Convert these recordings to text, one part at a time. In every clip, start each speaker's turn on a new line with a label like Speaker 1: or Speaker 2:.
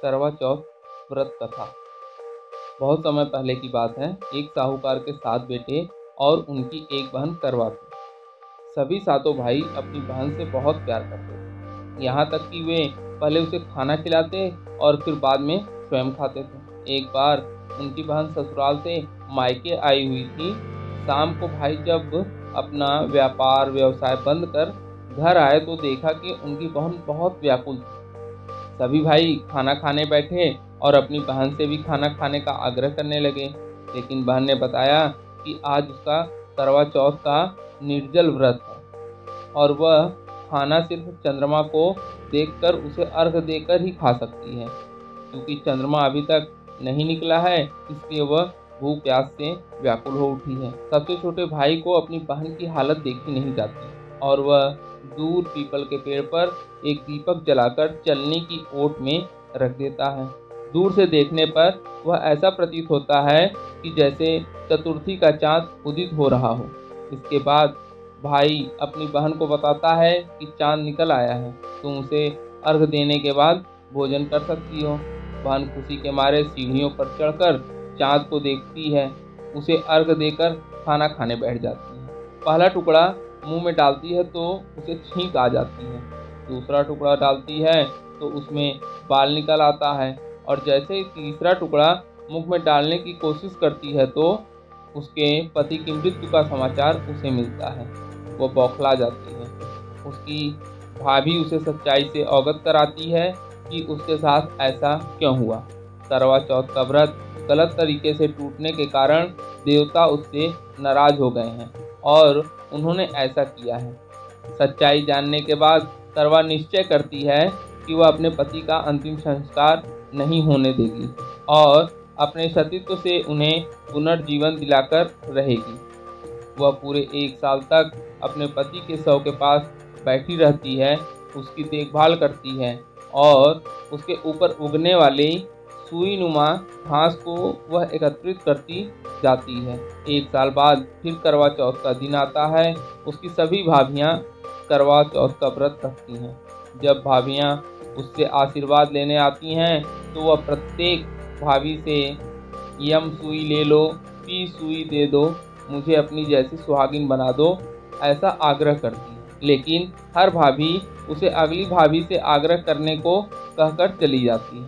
Speaker 1: करवा चौथ व्रत कथा। बहुत समय पहले की बात है। एक साहूकार के 7 बेटे और उनकी एक बहन करवा थी। सभी सातों भाई अपनी बहन से बहुत प्यार करते थे, यहाँ तक कि वे पहले उसे खाना खिलाते और फिर बाद में स्वयं खाते थे। एक बार उनकी बहन ससुराल से मायके आई हुई थी। शाम को भाई जब अपना व्यापार व्यवसाय बंद कर घर आए तो देखा कि उनकी बहन बहुत व्याकुल थी। सभी भाई खाना खाने बैठे और अपनी बहन से भी खाना खाने का आग्रह करने लगे, लेकिन बहन ने बताया कि आज उसका करवा चौथ का निर्जल व्रत है और वह खाना सिर्फ चंद्रमा को देखकर उसे अर्घ देकर ही खा सकती है। क्योंकि चंद्रमा अभी तक नहीं निकला है, इसलिए वह भूख प्यास से व्याकुल हो उठी है। सबसे छोटे भाई को अपनी बहन की हालत देखी नहीं जाती और वह दूर पीपल के पेड़ पर एक दीपक जलाकर चलने की ओट में रख देता है। दूर से देखने पर वह ऐसा प्रतीत होता है कि जैसे चतुर्थी का चांद उदित हो रहा हो। इसके बाद भाई अपनी बहन को बताता है कि चांद निकल आया है, तुम उसे अर्घ देने के बाद भोजन कर सकती हो। बहन खुशी के मारे सीढ़ियों पर चढ़कर चांद को देखती है, उसे अर्घ देकर खाना खाने बैठ जाती है। पहला टुकड़ा मुंह में डालती है तो उसे छींक आ जाती है, दूसरा टुकड़ा डालती है तो उसमें बाल निकल आता है और जैसे ही तीसरा टुकड़ा मुख में डालने की कोशिश करती है तो उसके पति की मृत्यु का समाचार उसे मिलता है। वह बौखला जाती है। उसकी भाभी उसे सच्चाई से अवगत कराती है कि उसके साथ ऐसा क्यों हुआ। करवा चौथ का व्रत गलत तरीके से टूटने के कारण देवता उससे नाराज हो गए हैं और उन्होंने ऐसा किया है। सच्चाई जानने के बाद करवा निश्चय करती है कि वह अपने पति का अंतिम संस्कार नहीं होने देगी और अपने सतीत्व से उन्हें पुनर्जीवन दिलाकर रहेगी। वह पूरे 1 साल तक अपने पति के शव के पास बैठी रहती है, उसकी देखभाल करती है और उसके ऊपर उगने वाली सुई नुमा घास को वह एकत्रित करती जाती है। 1 साल बाद फिर करवा चौथ का दिन आता है। उसकी सभी भाभियाँ करवा चौथ का व्रत रखती हैं। जब भाभियाँ उससे आशीर्वाद लेने आती हैं तो वह प्रत्येक भाभी से यम सुई ले लो, पी सुई दे दो, मुझे अपनी जैसी सुहागिन बना दो, ऐसा आग्रह करती है। लेकिन हर भाभी उसे अगली भाभी से आग्रह करने को कहकर चली जाती है।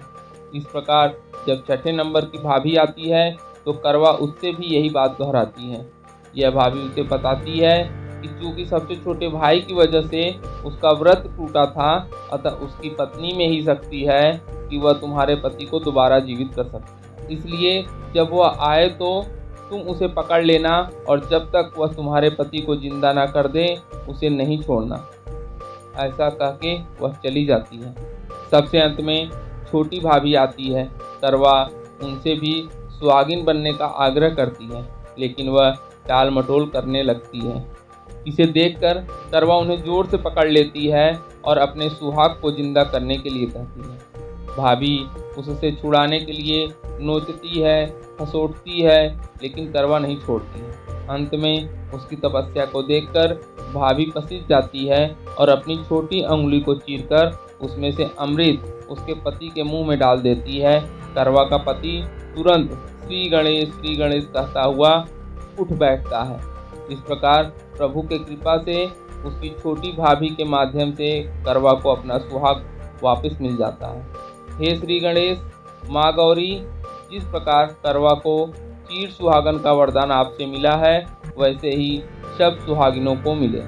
Speaker 1: इस प्रकार जब 6ठे नंबर की भाभी आती है तो करवा उससे भी यही बात दोहराती है। यह भाभी उसे बताती है कि चूंकि सबसे छोटे भाई की वजह से उसका व्रत टूटा था, अतः उसकी पत्नी में ही शक्ति है कि वह तुम्हारे पति को दोबारा जीवित कर सकती है। इसलिए जब वह आए तो तुम उसे पकड़ लेना और जब तक वह तुम्हारे पति को जिंदा ना कर दे उसे नहीं छोड़ना। ऐसा कह के वह चली जाती है। सबसे अंत में छोटी भाभी आती है। करवा उनसे भी सुहागिन बनने का आग्रह करती है, लेकिन वह टाल मटोल करने लगती है। इसे देखकर करवा उन्हें जोर से पकड़ लेती है और अपने सुहाग को जिंदा करने के लिए कहती है। भाभी उससे छुड़ाने के लिए नोचती है, खसोटती है, लेकिन करवा नहीं छोड़ती है। अंत में उसकी तपस्या को देखकर भाभी पसीज जाती है और अपनी छोटी अंगुली को चीरकर उसमें से अमृत उसके पति के मुंह में डाल देती है। करवा का पति तुरंत श्री गणेश कहता हुआ उठ बैठता है। इस प्रकार प्रभु के कृपा से उसकी छोटी भाभी के माध्यम से करवा को अपना सुहाग वापस मिल जाता है। हे श्री गणेश, माँ गौरी, जिस प्रकार करवा को चीर सुहागन का वरदान आपसे मिला है, वैसे ही सब सुहागिनों को मिले।